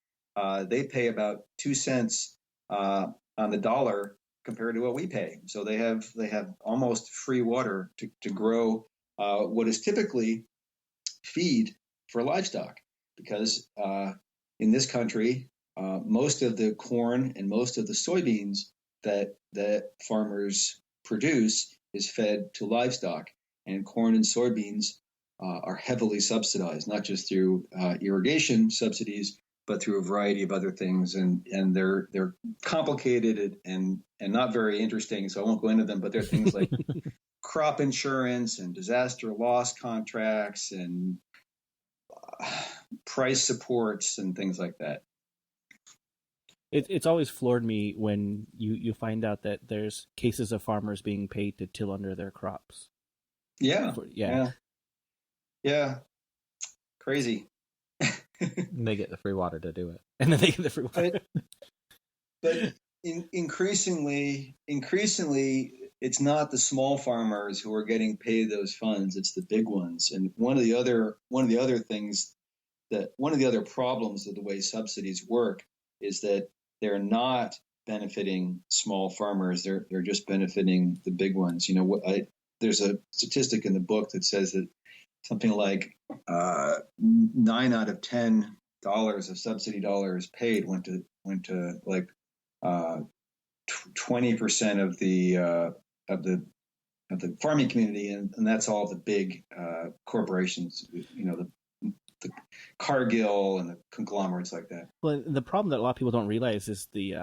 they pay about 2 cents on the dollar compared to what we pay. So they have almost free water to grow what is typically feed for livestock, because in this country, most of the corn and most of the soybeans that farmers produce is fed to livestock, and corn and soybeans are heavily subsidized, not just through irrigation subsidies, but through a variety of other things, and they're complicated and not very interesting, so I won't go into them. But they're things like crop insurance and disaster loss contracts and price supports and things like that. It's always floored me when you find out that there's cases of farmers being paid to till under their crops. Yeah. Crazy. And they get the free water to do it. And then they get the free water. But increasingly, it's not the small farmers who are getting paid those funds; it's the big ones. And one of the other problems of the way subsidies work is that they're not benefiting small farmers; they're just benefiting the big ones. There's a statistic in the book that says that something like 9 out of $10 of subsidy dollars paid went to like 20% of the farming community, and that's all the big corporations. The Cargill and the conglomerates like that. Well, the problem that a lot of people don't realize is the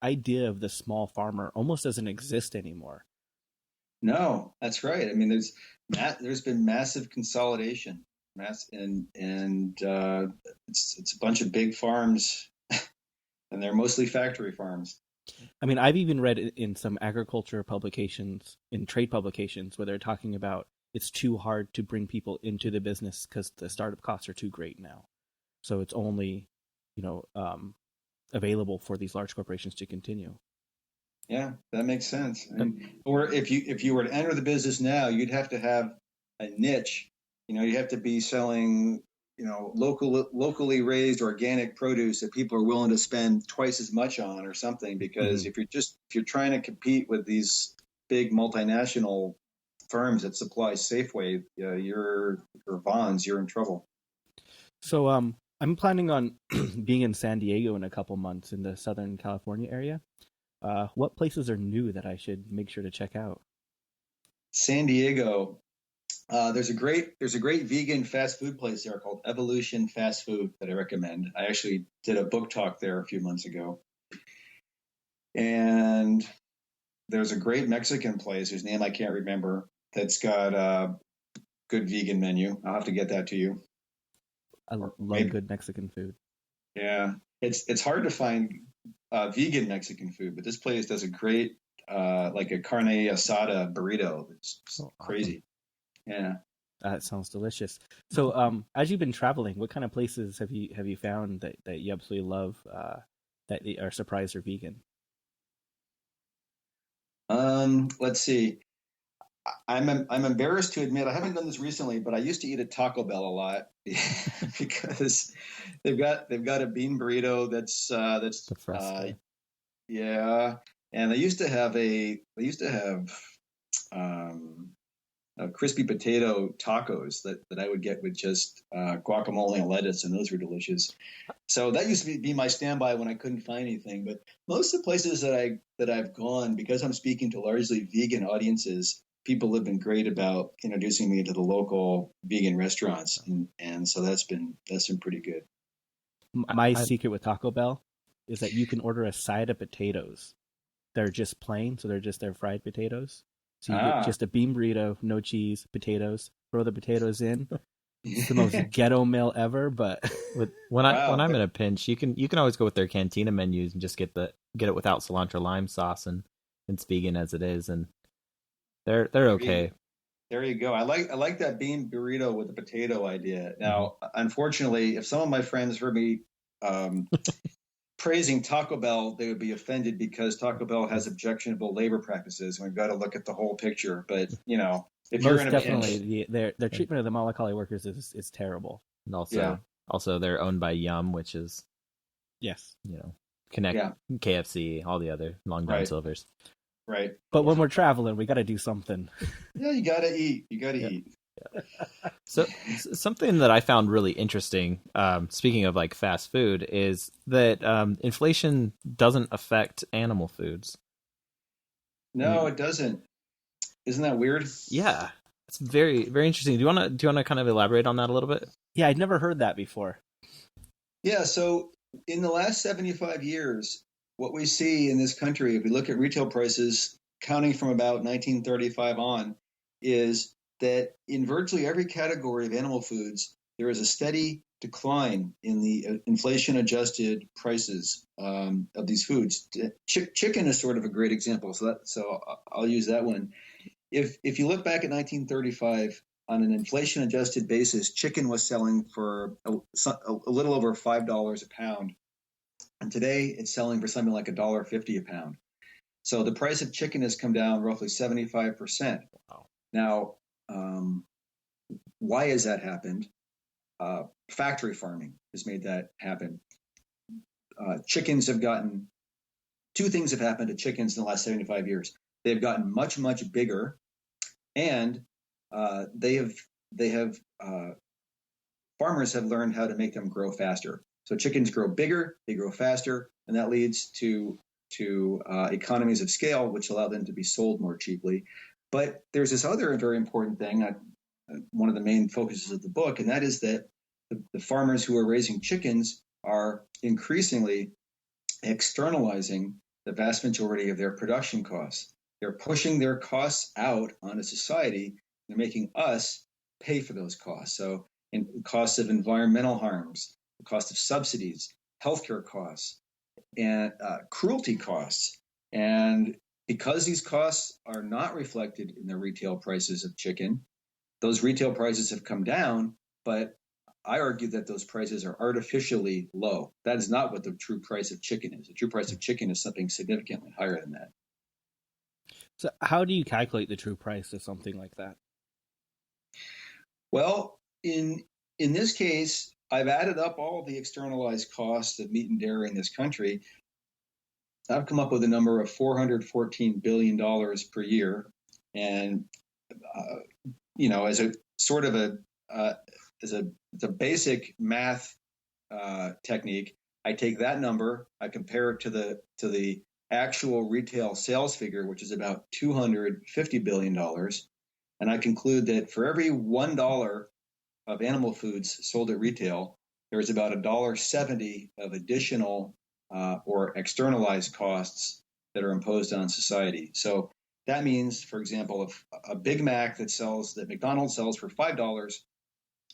idea of the small farmer almost doesn't exist anymore. No, that's right. I mean, there's been massive consolidation, and it's a bunch of big farms, and they're mostly factory farms. I mean, I've even read in some agriculture publications, in trade publications, where they're talking about it's too hard to bring people into the business because the startup costs are too great now. So it's only, available for these large corporations to continue. Yeah, that makes sense. Or if you were to enter the business now, you'd have to have a niche. You have to be selling, locally raised organic produce that people are willing to spend twice as much on, or something. Because if you're trying to compete with these big multinational firms that supply Safeway, or Vons, you're in trouble. So I'm planning on being in San Diego in a couple months in the Southern California area. What places are new that I should make sure to check out? San Diego, there's a great vegan fast food place there called Evolution Fast Food that I recommend. I actually did a book talk there a few months ago. And there's a great Mexican place whose name I can't remember that's got a good vegan menu. I'll have to get that to you. I love good Mexican food. Yeah, it's hard to find vegan Mexican food, but this place does a great like a carne asada burrito. It's crazy. Yeah, that sounds delicious. So, as you've been traveling, what kind of places have you found that you absolutely love that are surprised are vegan? Let's see. I'm embarrassed to admit I haven't done this recently, but I used to eat at Taco Bell a lot because they've got a bean burrito that's the fresco. Yeah, and they used to have crispy potato tacos that I would get with just guacamole and lettuce, and those were delicious. So that used to be my standby when I couldn't find anything. But most of the places that I've gone, because I'm speaking to largely vegan audiences, people have been great about introducing me to the local vegan restaurants, and so that's been pretty good. My secret with Taco Bell is that you can order a side of potatoes. They're just plain, so they're fried potatoes. So you get just a bean burrito, no cheese, potatoes. Throw the potatoes in. It's the most ghetto meal ever, but when I'm in a pinch, you can always go with their cantina menus and just get it without cilantro lime sauce, and it's vegan as it is, and they're okay. There you go. I like that bean burrito with the potato idea. Now, unfortunately, if some of my friends heard me praising Taco Bell, they would be offended because Taco Bell has objectionable labor practices. We've got to look at the whole picture. But if you're in a definitely their treatment of the Malakali workers is terrible. And also they're owned by Yum, which is KFC, all the other Long John Silvers. Right. But when we're traveling, we got to do something. Yeah, you got to eat. You got to eat. So something that I found really interesting, speaking of like fast food, is that inflation doesn't affect animal foods. No, it doesn't. Isn't that weird? Yeah, it's very, very interesting. Do you want to kind of elaborate on that a little bit? Yeah, I'd never heard that before. Yeah, so in the last 75 years, what we see in this country, if we look at retail prices counting from about 1935 on, is that in virtually every category of animal foods, there is a steady decline in the inflation-adjusted prices of these foods. Chicken is sort of a great example, so I'll use that one. If you look back at 1935, on an inflation-adjusted basis, chicken was selling for a little over $5 a pound, and today it's selling for something like $1.50 a pound. So the price of chicken has come down roughly 75%. Wow. Now, why has that happened? Factory farming has made that happen. Two things have happened to chickens in the last 75 years. They've gotten much, much bigger, and farmers have learned how to make them grow faster. So chickens grow bigger, they grow faster, and that leads to economies of scale, which allow them to be sold more cheaply. But there's this other very important thing, one of the main focuses of the book, and that is that the farmers who are raising chickens are increasingly externalizing the vast majority of their production costs. They're pushing their costs out onto society. They're making us pay for those costs. So in costs of environmental harms, the cost of subsidies, healthcare costs, and cruelty costs. And because these costs are not reflected in the retail prices of chicken, those retail prices have come down, but I argue that those prices are artificially low. That is not what the true price of chicken is. The true price of chicken is something significantly higher than that. So how do you calculate the true price of something like that? Well, in this case, I've added up all the externalized costs of meat and dairy in this country. I've come up with a number of $414 billion per year. And, as a sort of as a basic math technique, I take that number, I compare it to the actual retail sales figure, which is about $250 billion. And I conclude that for every $1 of animal foods sold at retail, there is about $1.70 of additional or externalized costs that are imposed on society. So that means, for example, if a Big Mac that McDonald's sells for $5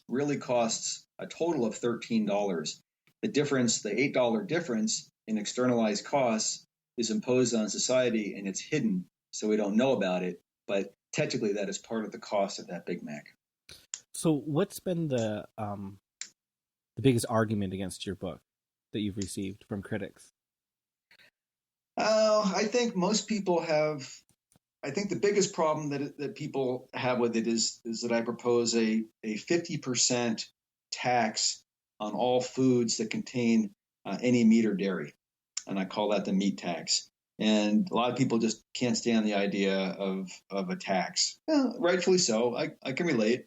really costs a total of $13. The difference, the $8 difference in externalized costs, is imposed on society, and it's hidden, so we don't know about it. But technically, that is part of the cost of that Big Mac. So, what's been the biggest argument against your book that you've received from critics? I think most people have. I think the biggest problem that people have with it is that I propose a 50% tax on all foods that contain any meat or dairy, and I call that the meat tax. And a lot of people just can't stand the idea of a tax. Well, rightfully so. I can relate.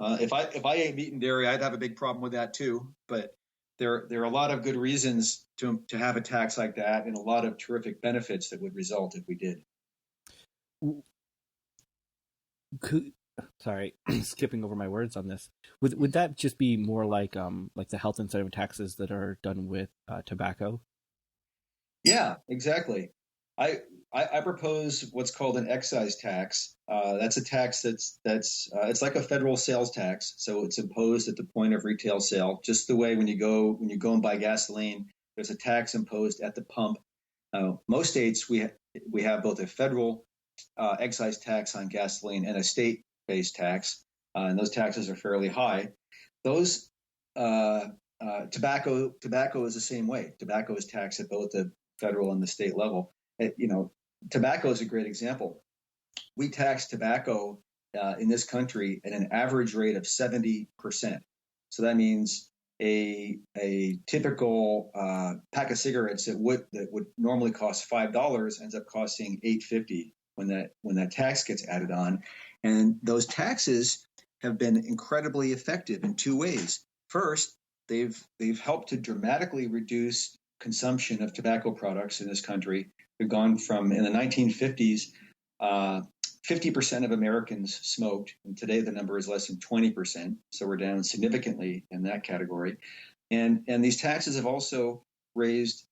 If I ate meat and dairy, I'd have a big problem with that too. But there are a lot of good reasons to have a tax like that, and a lot of terrific benefits that would result if we did. Sorry, skipping over my words on this. Would that just be more like the health incentive taxes that are done with tobacco? Yeah, exactly. I propose what's called an excise tax. That's a tax that's it's like a federal sales tax, so it's imposed at the point of retail sale. Just the way when you go and buy gasoline, there's a tax imposed at the pump. Most states we have both a federal excise tax on gasoline and a state-based tax, and those taxes are fairly high. Those tobacco is the same way. Tobacco is taxed at both the federal and the state level. Tobacco is a great example. We tax tobacco in this country at an average rate of 70%. So that means a typical pack of cigarettes that would normally cost $5 ends up costing $8.50 when that tax gets added on. And those taxes have been incredibly effective in two ways. First, they've helped to dramatically reduce consumption of tobacco products in this country. We've gone from, in the 1950s, 50% of Americans smoked, and today the number is less than 20%. So we're down significantly in that category. And these taxes have also raised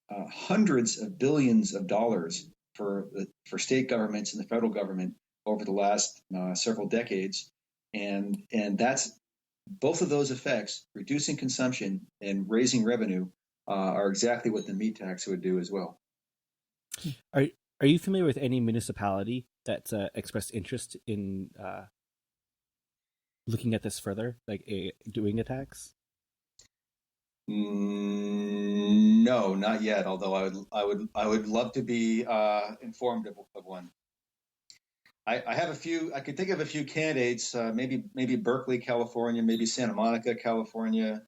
hundreds of billions of dollars for state governments and the federal government over the last several decades. And that's both of those effects, reducing consumption and raising revenue, are exactly what the meat tax would do as well. Are you familiar with any municipality that's expressed interest in looking at this further, like doing a tax? No, not yet. Although I would love to be informed of one. I have a few. I could think of a few candidates. Maybe Berkeley, California. Maybe Santa Monica, California.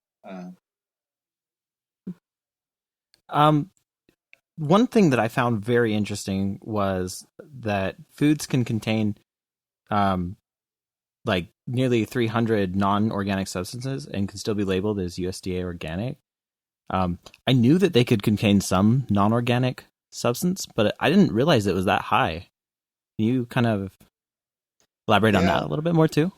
One thing that I found very interesting was that foods can contain like nearly 300 non-organic substances and can still be labeled as USDA organic. I knew that they could contain some non-organic substance, but I didn't realize it was that high. Can you kind of elaborate on that a little bit more too?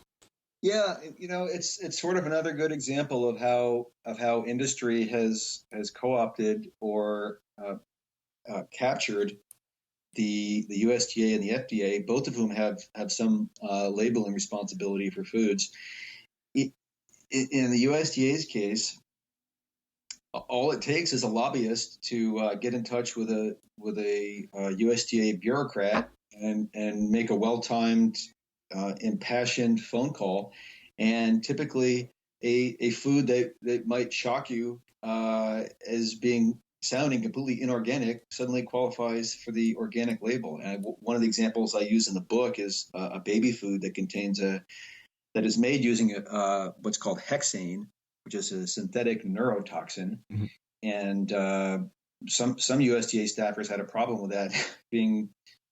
Yeah, it's sort of another good example of how industry has co-opted or captured the USDA and the FDA, both of whom have some labeling responsibility for foods. In the USDA's case, all it takes is a lobbyist to get in touch with a USDA bureaucrat and make a well-timed, impassioned phone call, and typically a food that might shock you as sounding completely inorganic suddenly qualifies for the organic label. And one of the examples I use in the book is a baby food that is made using what's called hexane, which is a synthetic neurotoxin. Mm-hmm. And some USDA staffers had a problem with that being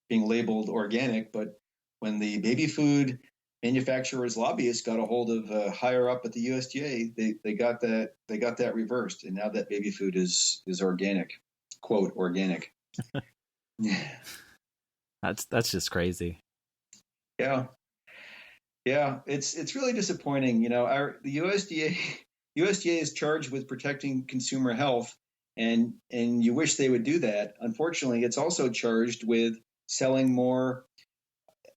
labeled organic, but when the baby food manufacturers' lobbyists got a hold of higher up at the USDA, they got that reversed, and now that baby food is organic, quote organic. That's just crazy. Yeah, it's really disappointing. The USDA is charged with protecting consumer health, and you wish they would do that. Unfortunately, it's also charged with selling more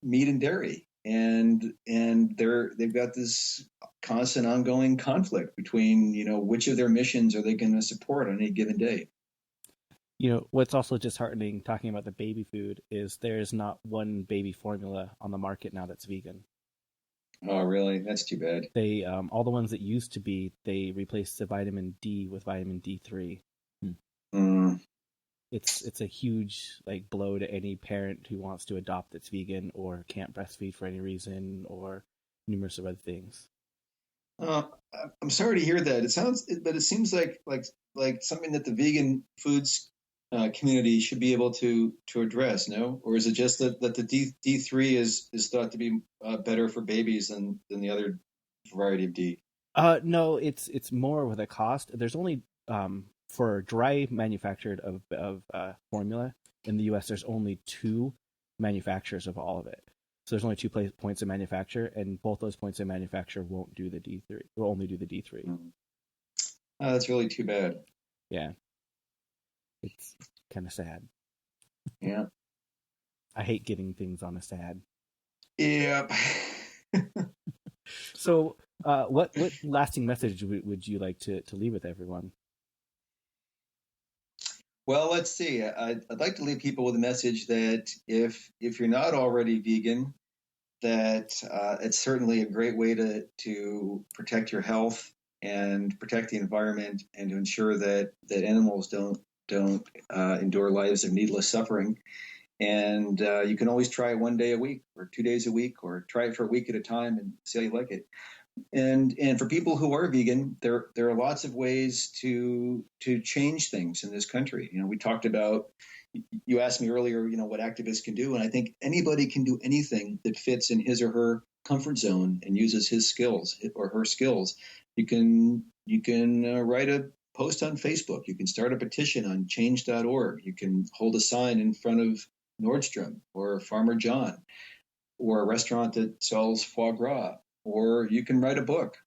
meat and dairy. And they've got this constant ongoing conflict between, which of their missions are they going to support on any given day. What's also disheartening talking about the baby food is there's not one baby formula on the market now that's vegan. Oh, really? That's too bad. They all the ones that used to be, they replaced the vitamin D with vitamin D3. It's a huge blow to any parent who wants to adopt that's vegan or can't breastfeed for any reason or numerous of other things. I'm sorry to hear that. It seems like something that the vegan foods community should be able to address. No, or is it just that the D3 is thought to be better for babies than the other variety of D? No, it's more with a cost. There's only for dry manufactured of formula in the U.S. There's only 2 manufacturers of all of it. So there's only 2 points of manufacture, and both those points of manufacture won't do the D3. Will only do the D3. Mm-hmm. Oh, that's really too bad. Yeah, it's kind of sad. Yeah, I hate getting things on a sad. Yeah. So, what lasting message would you like to leave with everyone? Well, let's see. I'd like to leave people with a message that if you're not already vegan, that it's certainly a great way to protect your health and protect the environment, and to ensure that animals don't endure lives of needless suffering. And you can always try it 1 day a week, or 2 days a week, or try it for a week at a time and see how you like it. And for people who are vegan, there are lots of ways to change things in this country. We talked about, you asked me earlier, what activists can do, and I think anybody can do anything that fits in his or her comfort zone and uses his skills or her skills. You can write a post on Facebook. You can start a petition on change.org. You can hold a sign in front of Nordstrom or Farmer John or a restaurant that sells foie gras. Or you can write a book.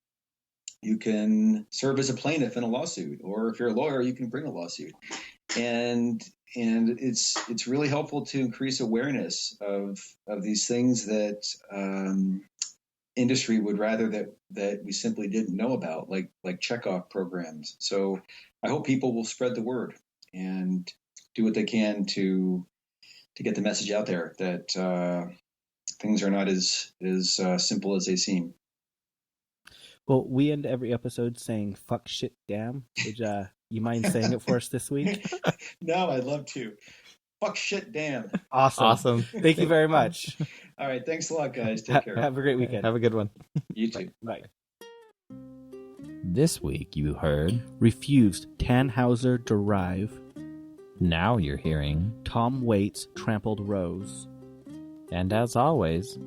You can serve as a plaintiff in a lawsuit, or if you're a lawyer, you can bring a lawsuit. And it's really helpful to increase awareness of these things that industry would rather that we simply didn't know about, like checkoff programs. So I hope people will spread the word and do what they can to get the message out there that things are not as simple as they seem. Well, we end every episode saying "fuck, shit, damn." Would you mind saying it for us this week? No, I'd love to. Fuck, shit, damn. Awesome. Thank you very much. All right, thanks a lot, guys. Take care. Have a great weekend. Have a good one. You too. Bye. This week you heard Refused Tannhauser Derive. Now you're hearing Tom Waits Trampled Rose. And as always,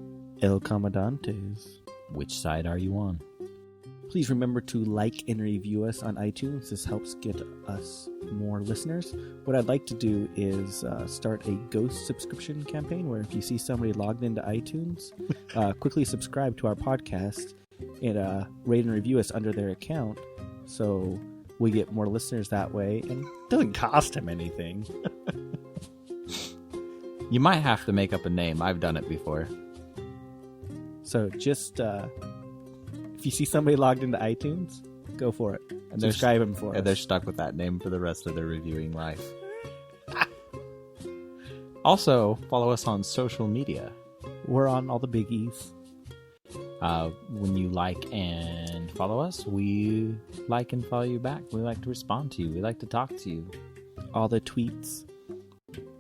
El Comandantes. which side are you on? Please remember to like and review us on iTunes. This helps get us more listeners. What I'd like to do is start a ghost subscription campaign where if you see somebody logged into iTunes, quickly subscribe to our podcast and rate and review us under their account so we get more listeners that way, and it doesn't cost them anything. You might have to make up a name. I've done it before. So just if you see somebody logged into iTunes, go for it. And subscribe them for us. And they're stuck with that name for the rest of their reviewing life. Also, follow us on social media. We're on all the biggies. When you like and follow us, we like and follow you back. We like to respond to you. We like to talk to you. All the tweets.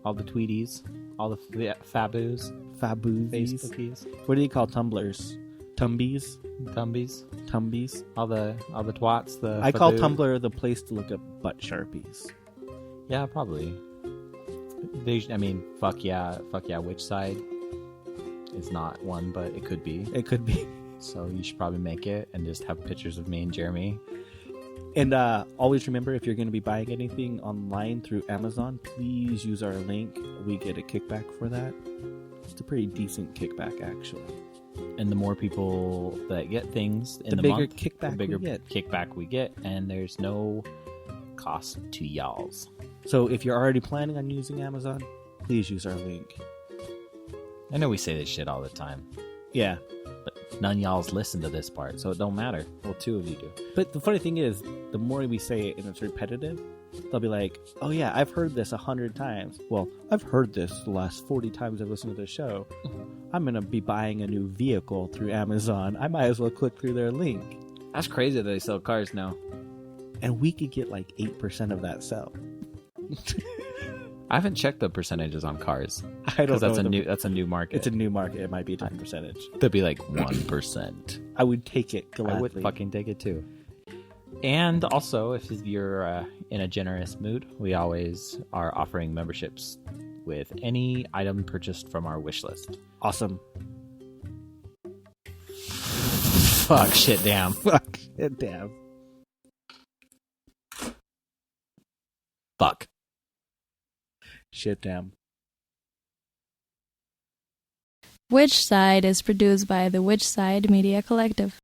All the tweeties. All the fabus. Faboozies. Facebookies. What do you call Tumblrs? Tumbies? Tumbies. All the twats. I call Tumblr the place to look up butt sharpies. Yeah, probably. Fuck yeah, which side? It's not one, but it could be. It could be. So you should probably make it and just have pictures of me and Jeremy. And always remember, if you're going to be buying anything online through Amazon, please use our link. We get a kickback for that. It's a pretty decent kickback, actually. And the more people that get things in the a bigger month, kickback the bigger we get. kickback we get, and there's no cost to y'alls. So if you're already planning on using Amazon, please use our link. I know we say this shit all the time. Yeah. But none of y'all's listen to this part, so it don't matter. Well, 2 of you do. But the funny thing is, the more we say it and it's repetitive, they'll be like, oh yeah, I've heard this 100 times. Well, I've heard this the last 40 times I've listened to the show. I'm going to be buying a new vehicle through Amazon. I might as well click through their link. That's crazy that they sell cars now. And we could get like 8% of that sell. I haven't checked the percentages on cars. I don't know. That's a new market. It's a new market. It might be a different percentage. That'd be like 1%. I would take it gladly. I would fucking take it too. And also, if you're in a generous mood, we always are offering memberships with any item purchased from our wish list. Awesome. Fuck, shit, damn. Fuck. Damn. Fuck. Shit, damn. Which Side is produced by the Which Side Media Collective.